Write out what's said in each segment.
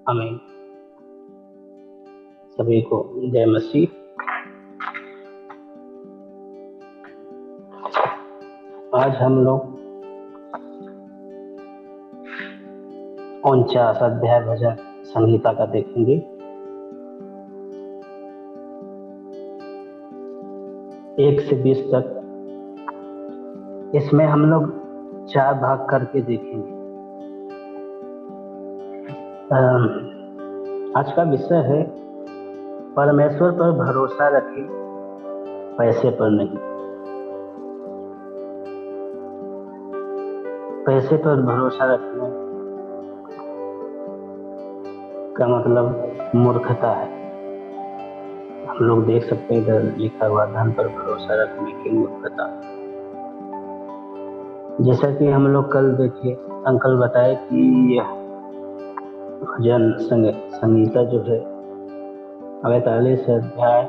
आमीन। सभी को जय मसीह। आज हम लोग 49 अध्याय भजन संहिता का देखेंगे। एक से 20 तक इसमें हम लोग 4 भाग करके देखेंगे। आज का विषय है परमेश्वर पर भरोसा रखें, पैसे पर नहीं। पैसे पर भरोसा रखने का मतलब मूर्खता है। हम लोग देख सकते हैं इधर लिखा हुआ धन पर भरोसा रखने की मूर्खता। जैसा कि हम लोग कल देखे, अंकल बताए कि यह भजन संहिता जो है 48 अध्याय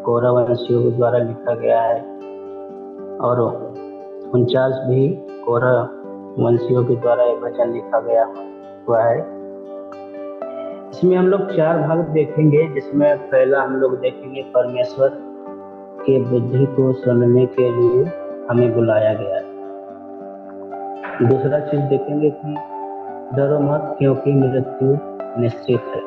कौरव वंशियों द्वारा लिखा गया है और 49 भी कौरव वंशियों के द्वारा एक भजन लिखा गया हुआ है। इसमें हम लोग 4 भाग देखेंगे, जिसमें पहला हम लोग देखेंगे परमेश्वर के बुद्धि को सुनने के लिए हमें बुलाया गया है। दूसरा चीज देखेंगे कि डरो मत क्योंकि मृत्यु निश्चित है।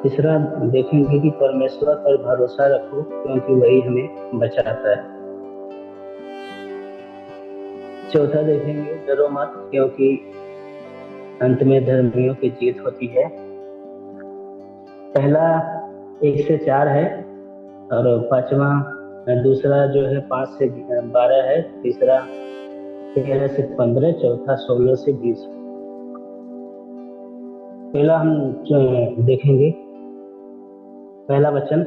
तीसरा देखेंगे कि परमेश्वर पर भरोसा रखो क्योंकि वही हमें बचाता है। चौथा देखेंगे डरो मत क्योंकि अंत में धर्मियों की जीत होती है। पहला 1 से 4 है और पांचवा दूसरा जो है 5 से 12 है, तीसरा 13 से 15, चौथा 16 से 20। पहला हम देखेंगे पहला वचन,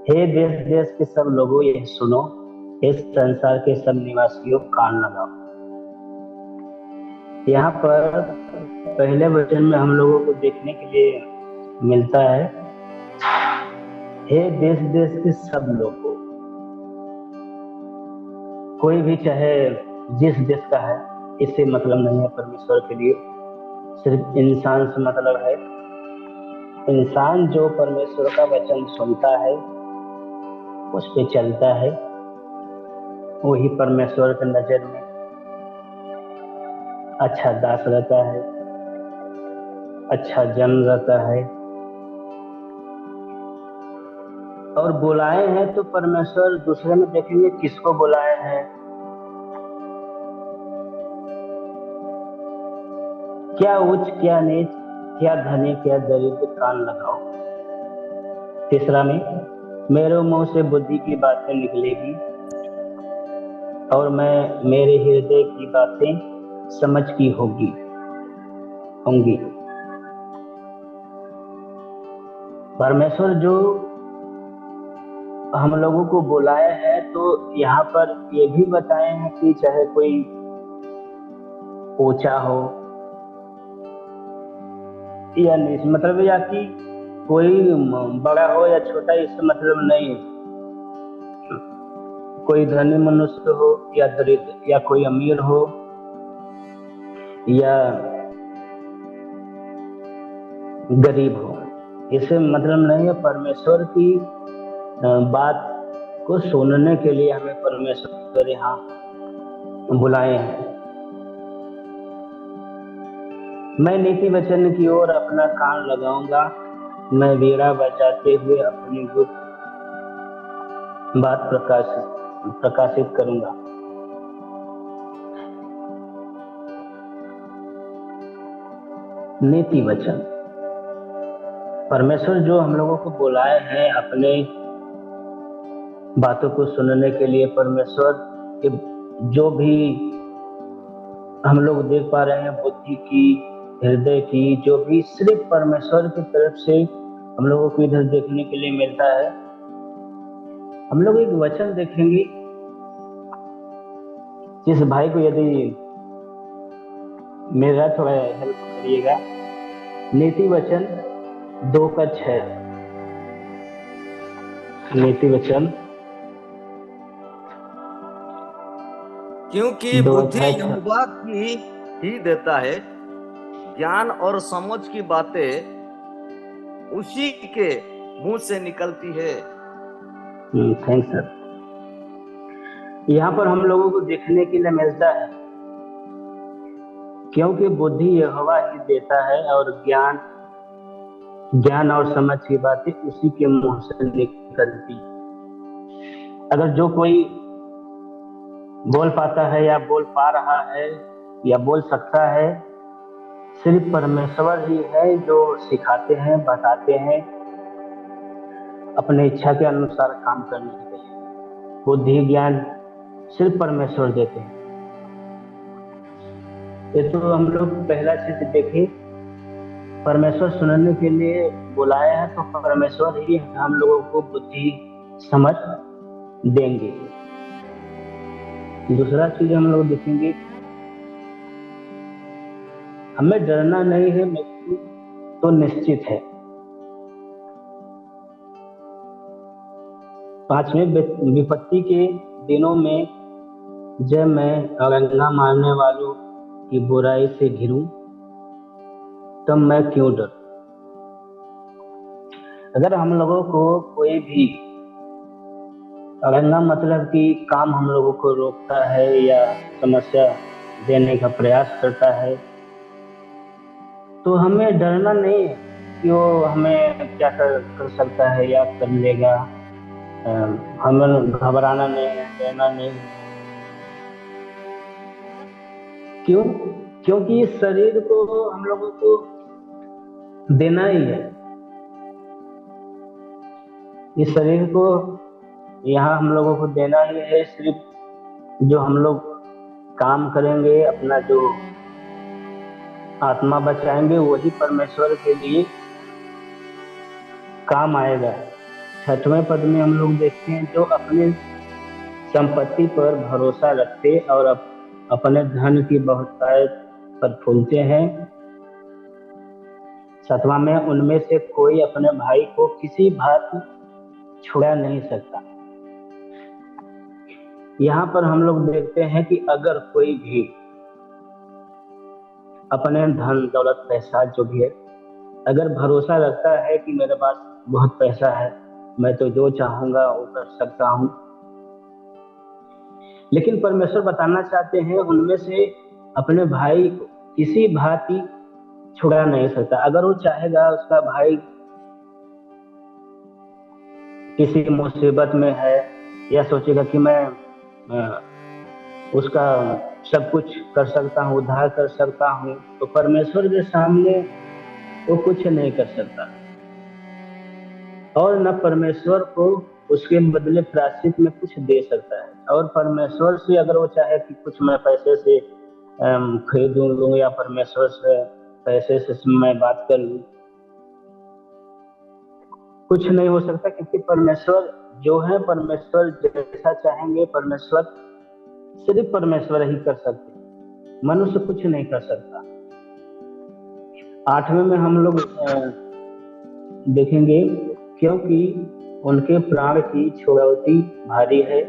हे देश देश के सब लोगों यह सुनो, इस संसार के सब निवासियों कान लगाओ। यहाँ पर पहले वचन में हम लोगों को देखने के लिए मिलता है हे देश देश के सब लोगों। कोई भी चाहे जिस देश का है, इससे मतलब नहीं है परमेश्वर के लिए। सिर्फ इंसान से मतलब है। इंसान जो परमेश्वर का वचन सुनता है, उस पे चलता है, वही परमेश्वर की नजर में अच्छा दास रहता है, अच्छा जन रहता है। और बुलाए हैं तो परमेश्वर दूसरे में देखेंगे किसको बुलाए हैं, क्या उच्च क्या नीच, क्या धनी क्या दरिद्र, कान लगाओ। तीसरा में मेरे मुंह से बुद्धि की बातें निकलेगी और मैं मेरे हृदय की बातें समझ की होंगी। परमेश्वर जो हम लोगों को बुलाया है, तो यहाँ पर ये भी बताए हैं कि चाहे कोई ऊंचा हो या नीच, मतलब या कि कोई बड़ा हो या छोटा, इससे मतलब नहीं है। कोई धनी मनुष्य हो या दरिद्र, या कोई अमीर हो या गरीब हो, इससे मतलब नहीं है। परमेश्वर की बात को सुनने के लिए हमें परमेश्वर यहाँ बुलाए हैं। मैं नीति वचन की ओर अपना कान लगाऊंगा, मैं वीणा बजाते हुए अपनी गुप्त बात प्रकाशित करूंगा। नीति वचन, परमेश्वर जो हम लोगों को बुलाए हैं अपने बातों को सुनने के लिए, परमेश्वर के जो भी हम लोग देख पा रहे हैं, बुद्धि की, हृदय की, जो भी सिर्फ परमेश्वर की तरफ से हम लोगों को इधर देखने के लिए मिलता है। हम लोग एक वचन देखेंगे, जिस भाई को यदि मेरा थोड़ा हेल्प करिएगा। नीति वचन 2:6, नीति वचन क्योंकि बुद्धि यहोवा की ही देता है, ज्ञान और समझ की बातें उसी के मुंह से निकलती है। Thanks sir. यहाँ पर हम लोगों को देखने के लिए मिलता है, क्योंकि बुद्धि यहोवा ही देता है और ज्ञान ज्ञान और समझ की बातें उसी के मुंह से निकलती। अगर जो कोई बोल पाता है या बोल पा रहा है या बोल सकता है, सिर्फ परमेश्वर ही है जो सिखाते हैं, बताते हैं अपने इच्छा के अनुसार काम करने के लिए। बुद्धि ज्ञान सिर्फ परमेश्वर देते हैं। ये तो हम लोग पहला चीज देखें, परमेश्वर सुनने के लिए बुलाया है तो परमेश्वर ही हम लोगों को बुद्धि समझ देंगे। दूसरा चीज हम लोग देखेंगे, हमें डरना नहीं है, मृत्यु तो निश्चित है। 5वें विपत्ति के दिनों में जब मैं अड़ंगा मारने वालों की बुराई से घिरूं, तब मैं क्यों डर। अगर हम लोगों को कोई भी अड़ंगा मतलब कि काम हम लोगों को रोकता है या समस्या देने का प्रयास करता है, तो हमें डरना नहीं है कि वो हमें क्या कर सकता है या कर लेगा। हमें घबराना नहीं है, डरना नहीं है। क्यों? क्योंकि इस शरीर को हम लोगों को देना ही है। इस शरीर को यहाँ हम लोगों को देना ही है। सिर्फ जो हम लोग काम करेंगे, अपना जो आत्मा बचाएंगे, वही परमेश्वर के लिए काम आएगा। 6वें पद में हम लोग देखते हैं, जो अपने संपत्ति पर भरोसा रखते और अपने धन की बहुतायत पर फूलते हैं। 7वां में, उनमें से कोई अपने भाई को किसी भांति छुड़ा नहीं सकता। यहाँ पर हम लोग देखते हैं कि अगर कोई भी अपने धन दौलत पैसा जो भी है, अगर भरोसा रखता है कि मेरे पास बहुत पैसा है, मैं तो जो चाहूंगा वो कर सकता हूं, लेकिन परमेश्वर बताना चाहते हैं उनमें से अपने भाई को किसी भांति छुड़ा नहीं सकता। अगर वो चाहेगा, उसका भाई किसी मुसीबत में है या सोचेगा कि मैं उसका सब कुछ कर सकता हूँ, उद्धार कर सकता हूँ, तो परमेश्वर के सामने वो कुछ नहीं कर सकता और न परमेश्वर को उसके बदले प्रायश्चित में कुछ दे सकता है। और परमेश्वर से अगर वो चाहे कि कुछ मैं पैसे से खरीद लूं या परमेश्वर से पैसे से मैं बात कर लूं, कुछ नहीं हो सकता। क्योंकि परमेश्वर जो है, परमेश्वर जैसा चाहेंगे, परमेश्वर सिर्फ परमेश्वर ही कर सकते, मनुष्य कुछ नहीं कर सकता। 8वें में हम लोग देखेंगे, क्योंकि उनके प्राण की छुड़ौती भारी है,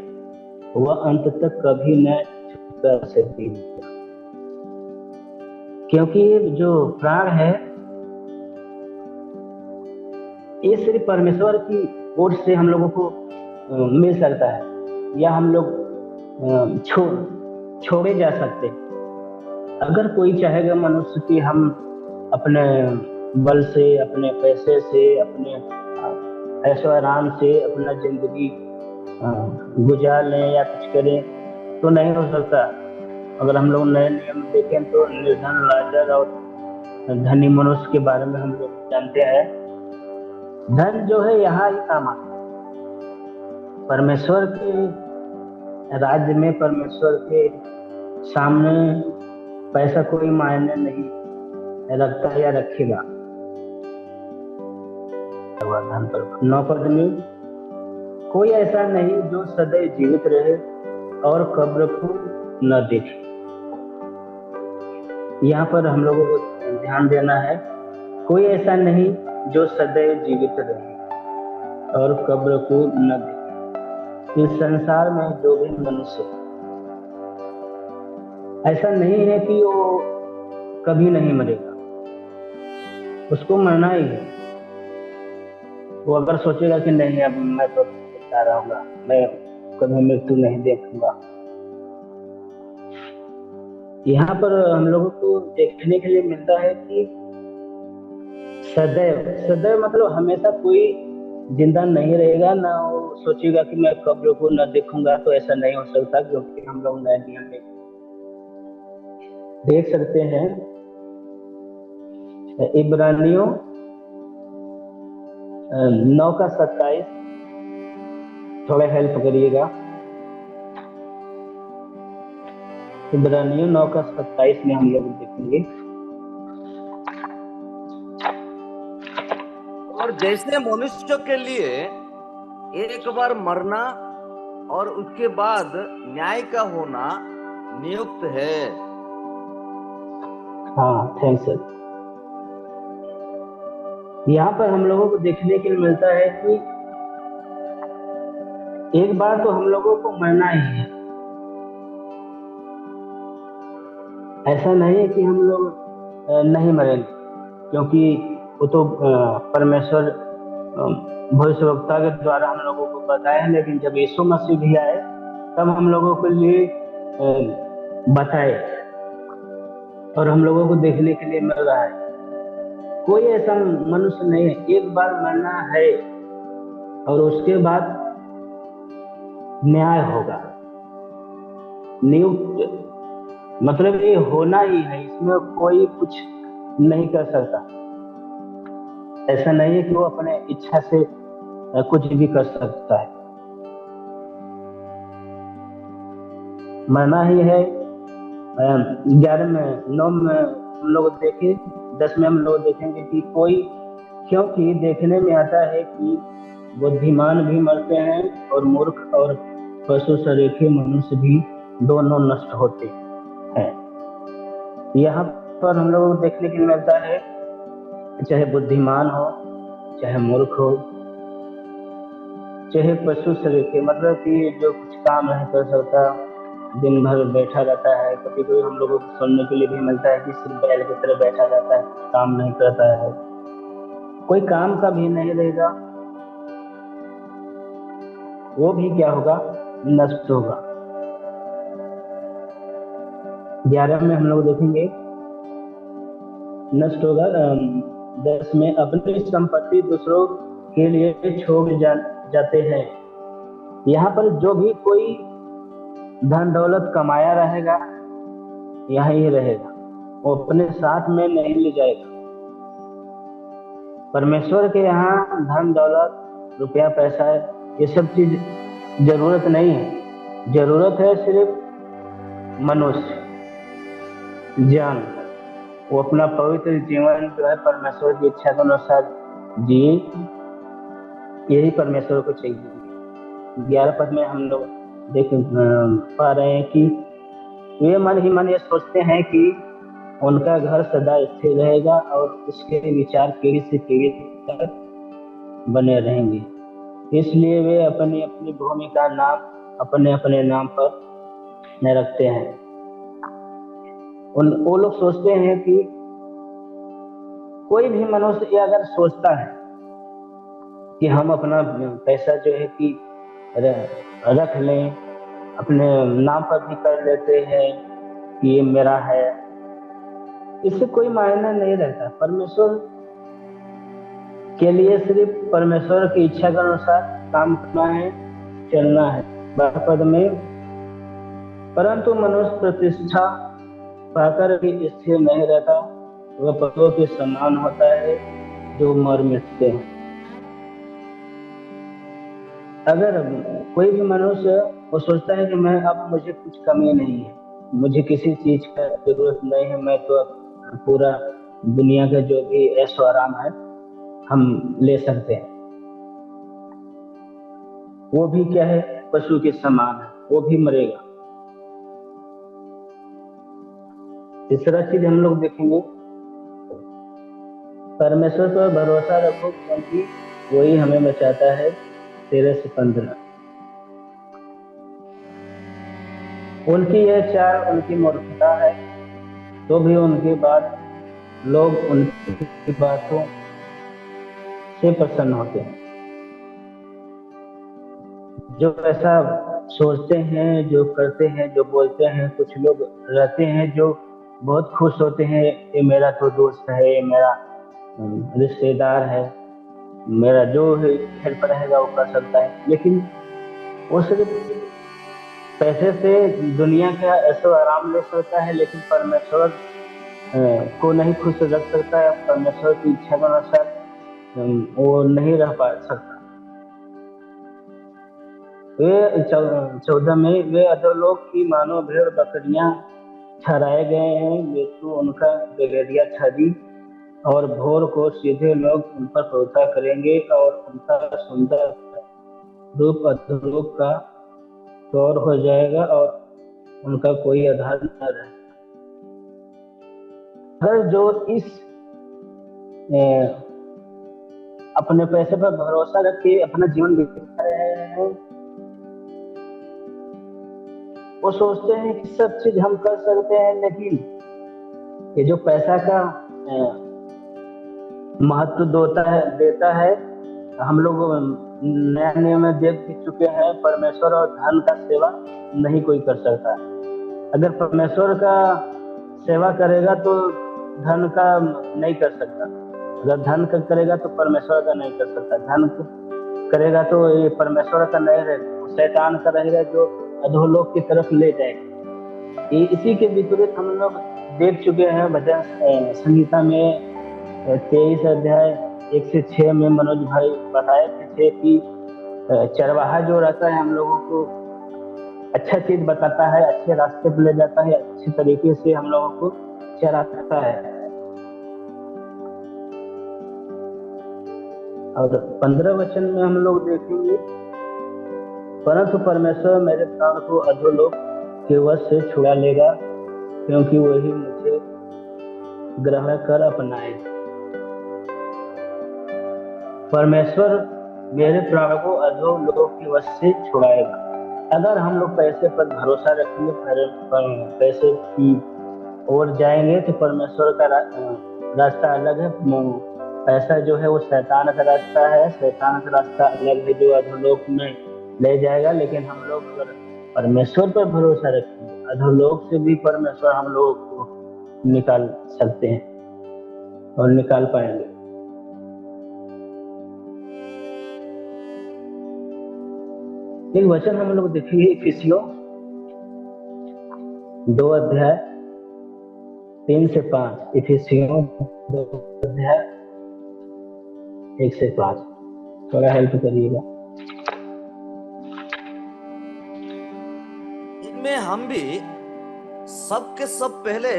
वह अंत तक कभी न छुड़ा सकती। क्योंकि जो प्राण है ये सिर्फ परमेश्वर की ओर से हम लोगों को मिल सकता है, या हम लोग छोड़े जा सकते। अगर कोई चाहेगा मनुष्य कि हम अपने बल से, अपने पैसे से, अपने ऐशो आराम से अपना जिंदगी गुजार लें या कुछ करें, तो नहीं हो सकता। अगर हम लोग नए नियम देखें तो निर्धन, लाजर और धनी मनुष्य के बारे में हम लोग जानते हैं। धन जो है यहाँ ही काम आता है। परमेश्वर के राज्य में, परमेश्वर के सामने पैसा कोई मायने नहीं रखता या रखेगा। 9 पद में, कोई ऐसा नहीं जो सदैव जीवित रहे और कब्र को न देखे। यहाँ पर हम लोगों को ध्यान देना है, कोई ऐसा नहीं जो सदैव जीवित रहे और कब्र को न देखे। इस संसार में जो भी मनुष्य, ऐसा नहीं है कि वो कभी नहीं मरेगा। उसको मरना ही है। वो अगर सोचेगा कि नहीं अब मैं तो जा रहूंगा, मैं कभी मृत्यु नहीं देखूंगा। यहाँ पर हम लोगों को देखने के लिए मिलता है कि सदैव सदैव मतलब हमेशा कोई जिंदा नहीं रहेगा ना। वो सोचेगा कि मैं कब्र को न देखूंगा, तो ऐसा नहीं हो सकता, क्योंकि हम लोग नए नियम में देख सकते हैं। इब्रानियों 9 का 27, थोड़ा हेल्प करिएगा। इब्रानियों 9 का 27 में हम लोग देखेंगे। और जैसे मनुष्य के लिए एक बार मरना और उसके बाद न्याय का होना नियुक्त है। हाँ, थैंक्स सर। यहाँ पर हम लोगों को देखने के लिए मिलता है कि एक बार तो हम लोगों को मरना ही है। ऐसा नहीं है कि हम लोग नहीं मरेंगे, क्योंकि वो तो परमेश्वर भविष्यवक्ता के द्वारा हम लोगों को बताया है। लेकिन जब यीशु मसीह भी आए तब हम लोगों के लिए बताए, और हम लोगों को देखने के लिए मिल रहा है। कोई ऐसा मनुष्य नहीं है, एक बार मरना है और उसके बाद न्याय होगा, नियुक्त। मतलब ये होना ही है, इसमें कोई कुछ नहीं कर सकता। ऐसा नहीं है कि वो अपने इच्छा से कुछ भी कर सकता है। मरना ही है। 11 में 9 में हम लोग देखें, 10 में हम लोग देखेंगे कि कोई, क्योंकि देखने में आता है कि बुद्धिमान भी मरते हैं और मूर्ख और पशु सरीखे मनुष्य भी दोनों नष्ट होते हैं। यहाँ पर हम लोग को देखने के लिए मिलता है, चाहे बुद्धिमान हो, चाहे मूर्ख हो, चाहे पशु सरीखे, मतलब कि जो कुछ काम नहीं कर सकता, दिन भर बैठा रहता है। कभी कभी हम लोगों को सुनने के लिए भी मिलता है कि सिर्फ बैल की तरह बैठा रहता है, काम नहीं करता है, कोई काम का भी नहीं रहेगा, वो भी क्या होगा, नष्ट होगा। 11 में हम लोग देखेंगे नष्ट होगा। 10 में अपनी संपत्ति दूसरों के लिए छोड़ जाते हैं। यहाँ पर जो भी कोई धन दौलत कमाया रहेगा यहीं रहेगा, वो अपने साथ में नहीं ले जाएगा। परमेश्वर के यहाँ धन दौलत रुपया पैसा ये सब चीज जरूरत नहीं है। जरूरत है सिर्फ मनुष्य जान, वो अपना पवित्र जीवन जो है परमेश्वर की इच्छा के अनुसार जिए, यही परमेश्वर को चाहिए। 11 पद में हम लोग देख पा रहे हैं कि वे मन ही मन ये सोचते हैं कि उनका घर सदा स्थिर रहेगा और उसके विचार पीढ़ी से पीढ़ी तक बने रहेंगे। इसलिए वे अपनी अपनी भूमि का नाम अपने अपने नाम पर न रखते हैं। वो लोग सोचते हैं कि कोई भी मनुष्य ये अगर सोचता है कि हम अपना पैसा जो है कि रख लें, अपने नाम पर भी कर लेते हैं कि ये मेरा है, इससे कोई मायना नहीं रहता। परमेश्वर के लिए सिर्फ परमेश्वर की इच्छा के अनुसार काम करना है, चलना है। 12 पद में परंतु मनुष्य प्रतिष्ठा पाकर भी स्थिर नहीं रहता, वह पशुओं के समान होता है जो मर मिटते हैं। अगर कोई भी मनुष्य वो सोचता है कि मैं अब मुझे कुछ कमी नहीं है, मुझे किसी चीज का जरूरत नहीं है, मैं तो पूरा दुनिया का जो भी ऐशो आराम है हम ले सकते हैं, वो भी क्या है, पशु के समान है, वो भी मरेगा। तीसरा चीज हम लोग देखेंगे, परमेश्वर पर भरोसा रखो क्योंकि वही हमें बचाता है। 13 से 15 उनकी यह चाल उनकी मूर्खता है, तो भी उनकी बात लोग उनकी बातों से प्रसन्न होते हैं। जो ऐसा सोचते हैं, जो करते हैं, जो बोलते हैं, कुछ लोग रहते हैं जो बहुत खुश होते हैं, ये मेरा तो दोस्त है, ये मेरा रिश्तेदार है, मेरा जो हेल्प रहेगा वो कर सकता है। लेकिन वो सिर्फ पैसे से दुनिया का ऐशो आराम ले सकता है, लेकिन परमेश्वर को नहीं खुश रख सकता है। परमेश्वर की इच्छा के अनुसार वो नहीं रह पा सकता। वे 14 में वे अधोलोक की मानो भेड़ बकरियां ठहराए गए हैं। वे तो उनका गलेरिया छदी और भोर को सीधे लोग उन पर भरोसा करेंगे और उनका सुंदर रूप अधोलोक का तौर हो जाएगा और उनका कोई आधार न रहे। अगर जो इस अपने पैसे पर भरोसा रख के अपना जीवन बिता रहे हैं, वो सोचते हैं कि सब चीज हम कर सकते हैं, लेकिन ये जो पैसा का महत्व देता है, हम लोग नया नियम में देख चुके हैं। परमेश्वर और धन का सेवा नहीं कोई कर सकता। अगर परमेश्वर का सेवा करेगा तो धन का नहीं कर सकता, अगर धन का करेगा तो परमेश्वर का नहीं कर सकता, धन करेगा तो ये परमेश्वर का नहीं रहेगा, शैतान का रहेगा जो अधोलोक की तरफ ले जाएगा। इसी के विपरीत हम लोग देख चुके हैं भजन संहिता में 23 अध्याय 1 से 6 में मनोज भाई बताए थे कि चरवाहा जो रहता है हम लोगों को अच्छा चीज बताता है, अच्छे रास्ते पर ले जाता है, अच्छे तरीके से हम लोगों को चराता है। और 15 वचन में हम लोग देखेंगे, परंतु परमेश्वर मेरे प्राण को अधोलोक के वश से छुड़ा लेगा, क्योंकि वही मुझे ग्रहण कर अपनाएगा। परमेश्वर मेरे प्राण को अधोलोक के वश से छुड़ाएगा। अगर हम लोग पैसे पर भरोसा रखेंगे, पैसे की ओर जाएंगे, तो परमेश्वर का रास्ता अलग है। पैसा जो है वो शैतान का रास्ता है, शैतान का रास्ता अलग है जो अधोलोक में ले जाएगा। लेकिन हम लोग अगर परमेश्वर पर भरोसा रखेंगे, अधोलोक से भी परमेश्वर हम लोगों को निकाल सकते हैं और निकाल पाएंगे। एक वचन हम लोग देखेंगे इफिसियों 2 अध्याय 3 से 5। इफिसियों 2 अध्याय 1 से 5, थोड़ा हेल्प करिएगा। इनमें हम भी सब के सब पहले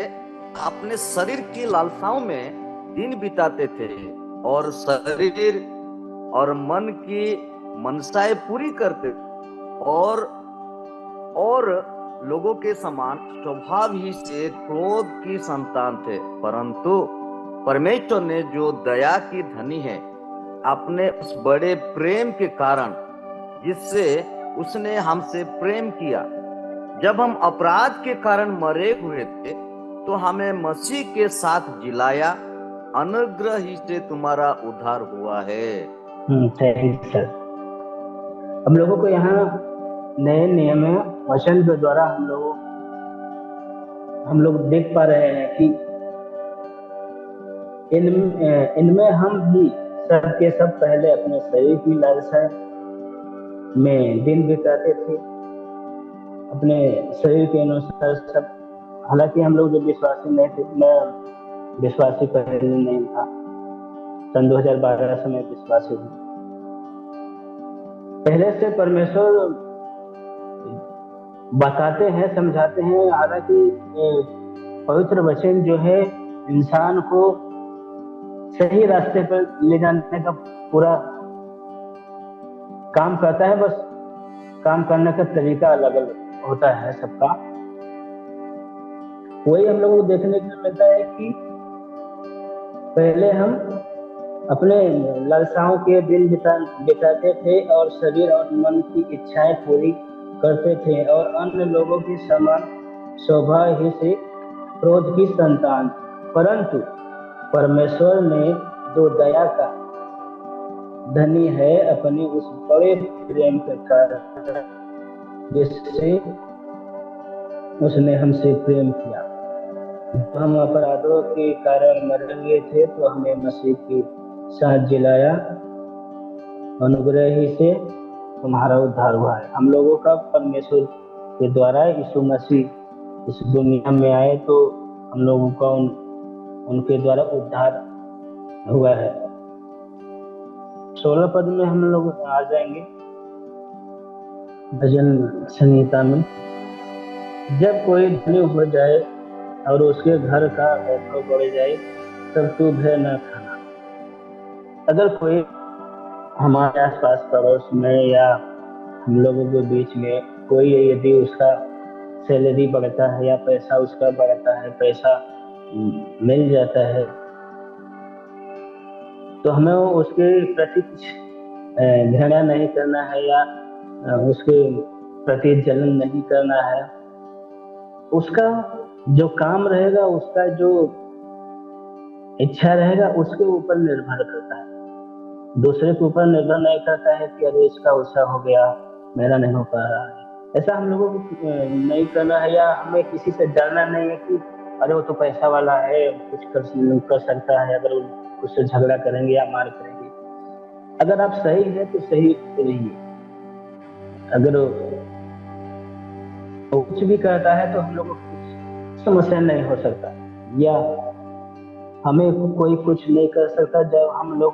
अपने शरीर की लालसाओं में दिन बिताते थे और शरीर और मन की मनसाएं पूरी करते थे और लोगों के समान स्वभाव ही से क्रोध की संतान थे। परंतु परमेश्वर ने जो दया की धनी है, अपने उस बड़े प्रेम के कारण जिससे उसने हमसे प्रेम किया, जब हम अपराध के कारण मरे हुए थे तो हमें मसीह के साथ जिलाया। अनुग्रह ही से तुम्हारा उद्धार हुआ है। Thank sir. हम लोगों को यहाँ नए नियम वचन के द्वारा हम लोग देख पा रहे हैं कि इनमें हम भी सब के सब पहले अपने शरीर की लालसा में दिन बिताते थे, अपने शरीर के अनुसार सब। हालांकि हम लोग जो विश्वासी नहीं थे, मैं विश्वासी पहले नहीं था, सन 2012 से मैं विश्वासी हूँ। पहले से परमेश्वर बताते हैं, समझाते हैं। हालांकि पवित्र वचन जो है इंसान को सही रास्ते पर ले जाने का पूरा काम करता है, बस काम करने का तरीका अलग अलग होता है सबका। वही हम लोगों को देखने को मिलता है कि पहले हम अपने लालसाओं के दिन बिताते थे और शरीर और मन की इच्छाएं पूरी करते थे और अन्य लोगों की समान स्वभाव ही से क्रोध की संतान। परंतु परमेश्वर ने जो दया का धनी है अपने उस बड़े प्रेम के कारण, जिससे उसने हमसे प्रेम किया। जब हम अपराधों के कारण मरे हुए थे तो हमें मसीह के साथ जिलाया, अनुग्रह ही से तुम्हारा उद्धार हुआ है। हम लोगों का परमेश्वर के द्वारा यीशु मसीह इस दुनिया में आए तो हम लोगों का उनके द्वारा उद्धार हुआ है। 16 पद में हम लोग आ जाएंगे भजन संहिता में। जब कोई धनी हो जाए और उसके घर का वैभव बढ़ जाए, तब तू भय न खाना। अगर कोई हमारे आसपास पड़ोस में या हम लोगों के बीच में कोई यदि उसका सैलरी बढ़ता है या पैसा उसका बढ़ता है, पैसा मिल जाता है, तो हमें उसके प्रति कुछ घृणा नहीं करना है या उसके प्रति जलन नहीं करना है। उसका जो काम रहेगा, उसका जो इच्छा रहेगा, उसके ऊपर निर्भर करता है, दूसरे के ऊपर निर्भर नहीं करता है कि अरे इसका वैसा हो गया, मेरा नहीं हो पा रहा है। ऐसा हम लोगों को नहीं करना है, या हमें किसी से डरना नहीं है कि अरे वो तो पैसा वाला है, कुछ कर सकता है, अगर उससे झगड़ा करेंगे या मार करेंगे। अगर आप सही है तो सही रहिए, अगर वो कुछ भी करता है तो हम लोगों को कुछ समस्या नहीं हो सकता, या हमें कोई कुछ नहीं कर सकता जब हम लोग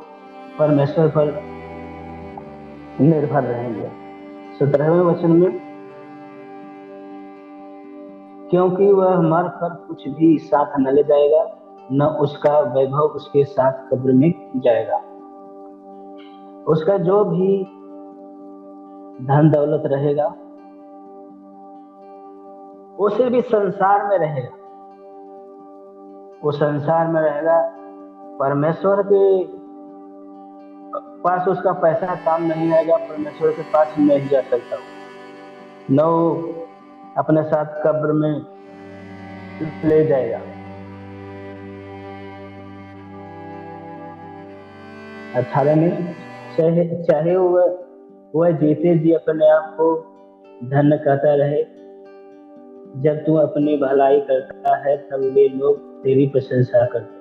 परमेश्वर पर निर्भर रहेंगे। 17वें वचन में, क्योंकि वह मर कर कुछ भी साथ न ले जाएगा, न उसका वैभव उसके साथ कब्र में जाएगा। उसका जो भी धन दौलत रहेगा वो सिर्फ इस संसार में रहेगा, वो संसार में रहेगा। परमेश्वर के पास उसका पैसा काम नहीं आएगा, परमेश्वर के पास नहीं जा सकता, न वो अपने साथ कब्र में ले जाएगा। 18 में, चाहे वह जीते जी अपने आप को धन्य कहता रहे, जब तू अपनी भलाई करता है तब वे लोग तेरी प्रशंसा करते।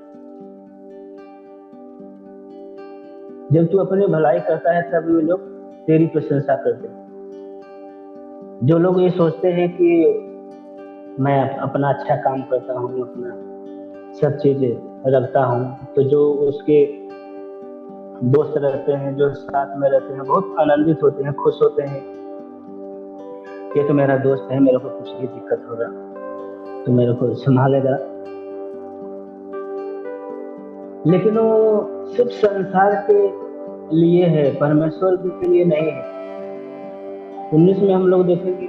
जब तू अपनी भलाई करता है तब वे लोग तेरी प्रशंसा करते। जो लोग ये सोचते हैं कि मैं अपना अच्छा काम करता हूँ, अपना सब चीजें रखता हूँ, तो जो उसके दोस्त रहते हैं, जो साथ में रहते हैं, बहुत आनंदित होते हैं, खुश होते हैं, ये तो मेरा दोस्त है, मेरे को कुछ भी दिक्कत होगा तो मेरे को संभालेगा। लेकिन वो सिर्फ संसार के लिए है, परमेश्वर के लिए नहीं है। 19 में हम लोग देखेंगे,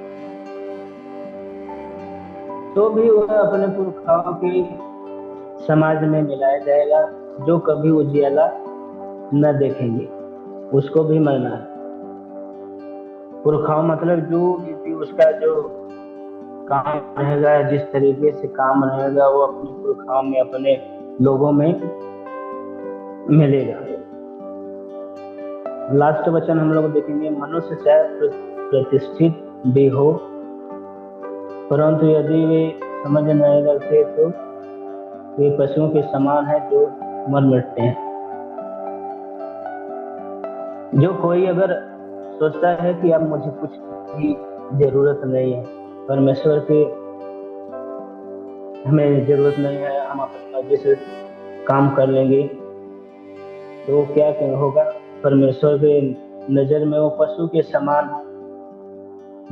तो भी वह अपने पुरखाओं के समाज में मिलाया जाएगा, जो कभी उजियाला न देखेंगे उसको भी मरना है। पुरखाओं मतलब जो उसका जो काम रहेगा, जिस तरीके से काम रहेगा, वो अपने पुरखाओं में, अपने लोगों में मिलेगा। लास्ट वचन हम लोग देखेंगे, मनुष्य चाहे प्रतिष्ठित भी हो, परंतु यदि वे समझ नहीं रखते तो वे पशुओं के समान है जो मर मिटते हैं। जो कोई अगर सोचता है कि अब मुझे कुछ भी जरूरत नहीं है, परमेश्वर के हमें जरूरत नहीं है, हम अपनी मर्जी से काम कर लेंगे, तो क्या होगा? परमेश्वर के नजर में वो पशु के समान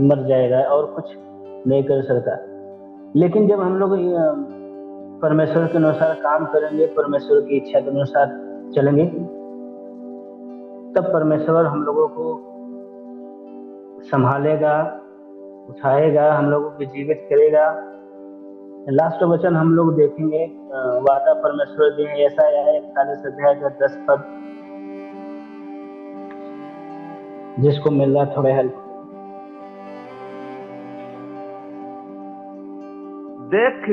मर जाएगा और कुछ नहीं कर सकता। लेकिन जब हम लोग परमेश्वर के अनुसार काम करेंगे, परमेश्वर की इच्छा के अनुसार चलेंगे, तब परमेश्वर हम लोगों को संभालेगा, उठाएगा, हम लोगों को जीवित करेगा। लास्ट वचन हम लोग देखेंगे, वादा परमेश्वर दिए, ऐसा है 41 अध्याय का 10 पद, जिसको मिल रहा थोड़ा हेल्प। देख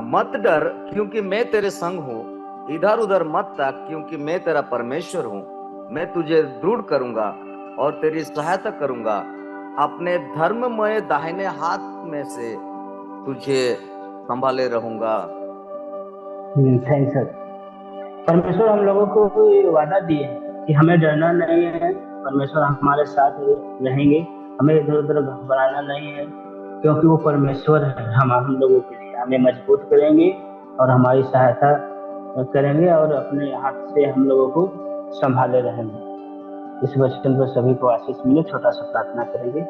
मत डर, क्योंकि मैं तेरे संग हूँ, इधर उधर मत ताक, क्योंकि मैं तेरा परमेश्वर हूँ। मैं तुझे दृढ़ करूंगा और तेरी सहायता करूंगा। अपने धर्ममय दाहिने हाथ में से तुझे संभाले रहूंगा। Thanks sir. परमेश्वर हम लोगों को ये वादा दिए हैं कि हमें डरना नहीं है, परमेश्वर हमारे साथ रहेंगे, हमें इधर उधर घबराना नहीं है, क्योंकि वो परमेश्वर है। हम लोगों के लिए हमें मजबूत करेंगे और हमारी सहायता करेंगे और अपने हाथ से हम लोगों को संभाले रहेंगे। इस वचन पर सभी को आशीष मिले। छोटा सा प्रार्थना करेंगे।